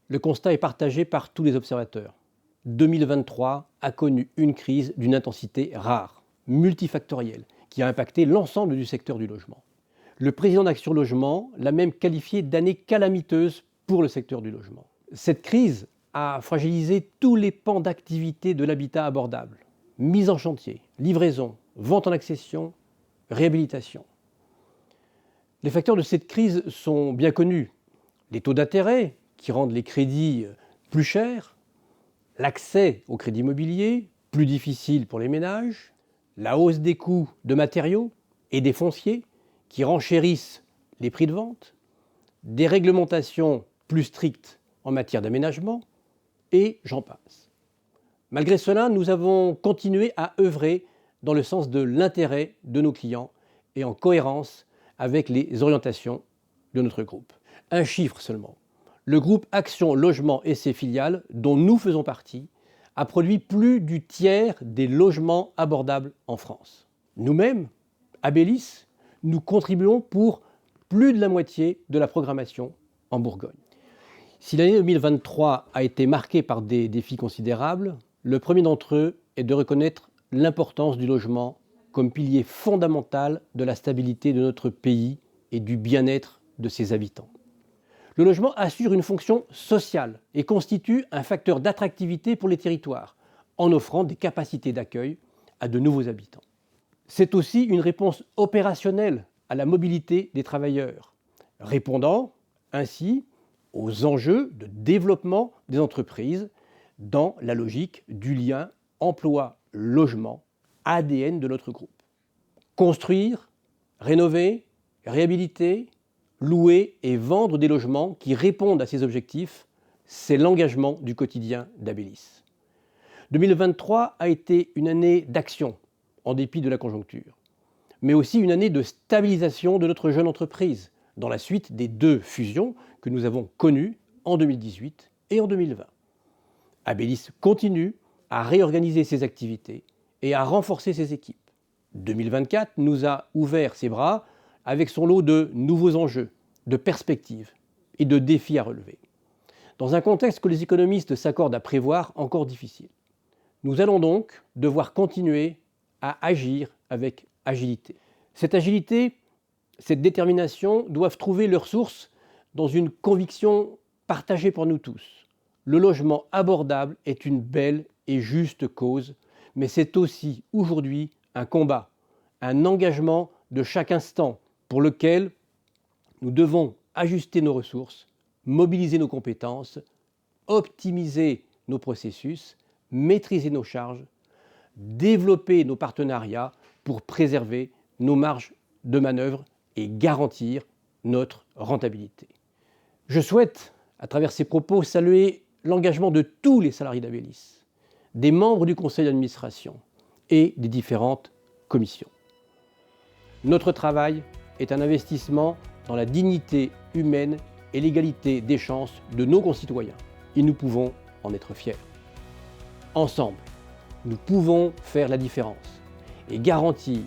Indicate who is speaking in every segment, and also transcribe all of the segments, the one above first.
Speaker 1: Le constat est partagé par tous les observateurs. 2023 a connu une crise d'une intensité rare, multifactorielle, qui a impacté l'ensemble du secteur du logement. Le président d'Action Logement l'a même qualifié d'année calamiteuse pour le secteur du logement. Cette crise a fragilisé tous les pans d'activité de l'habitat abordable. Mise en chantier, livraison, vente en accession, réhabilitation. Les facteurs de cette crise sont bien connus. Les taux d'intérêt qui rendent les crédits plus chers, l'accès au crédit immobilier plus difficile pour les ménages, la hausse des coûts de matériaux et des fonciers qui renchérissent les prix de vente, des réglementations plus strictes en matière d'aménagement, et j'en passe. Malgré cela, nous avons continué à œuvrer dans le sens de l'intérêt de nos clients et en cohérence avec les orientations de notre groupe. Un chiffre seulement. Le groupe Action Logement et ses filiales, dont nous faisons partie, a produit plus du tiers des logements abordables en France. Nous-mêmes, Abélis, nous contribuons pour plus de la moitié de la programmation en Bourgogne. Si l'année 2023 a été marquée par des défis considérables, le premier d'entre eux est de reconnaître l'importance du logement comme pilier fondamental de la stabilité de notre pays et du bien-être de ses habitants. Le logement assure une fonction sociale et constitue un facteur d'attractivité pour les territoires, en offrant des capacités d'accueil à de nouveaux habitants. C'est aussi une réponse opérationnelle à la mobilité des travailleurs, répondant ainsi aux enjeux de développement des entreprises dans la logique du lien emploi-logement, ADN de notre groupe. Construire, rénover, réhabiliter, louer et vendre des logements qui répondent à ces objectifs, c'est l'engagement du quotidien d'Abélis. 2023 a été une année d'action, en dépit de la conjoncture, mais aussi une année de stabilisation de notre jeune entreprise, dans la suite des 2 fusions que nous avons connues en 2018 et en 2020. Abélis continue à réorganiser ses activités et à renforcer ses équipes. 2024 nous a ouvert ses bras avec son lot de nouveaux enjeux, de perspectives et de défis à relever. Dans un contexte que les économistes s'accordent à prévoir encore difficile. Nous allons donc devoir continuer à agir avec agilité. Cette agilité, cette détermination doivent trouver leur source dans une conviction partagée par nous tous. Le logement abordable est une belle et juste cause, mais c'est aussi aujourd'hui un combat, un engagement de chaque instant pour lequel nous devons ajuster nos ressources, mobiliser nos compétences, optimiser nos processus, maîtriser nos charges, développer nos partenariats pour préserver nos marges de manœuvre et garantir notre rentabilité. Je souhaite, à travers ces propos, saluer l'engagement de tous les salariés d'Abélis, des membres du conseil d'administration et des différentes commissions. Notre travail est un investissement dans la dignité humaine et l'égalité des chances de nos concitoyens, et nous pouvons en être fiers. Ensemble, nous pouvons faire la différence et garantir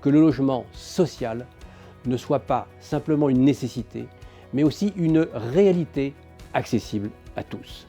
Speaker 1: que le logement social ne soit pas simplement une nécessité, mais aussi une réalité accessible à tous.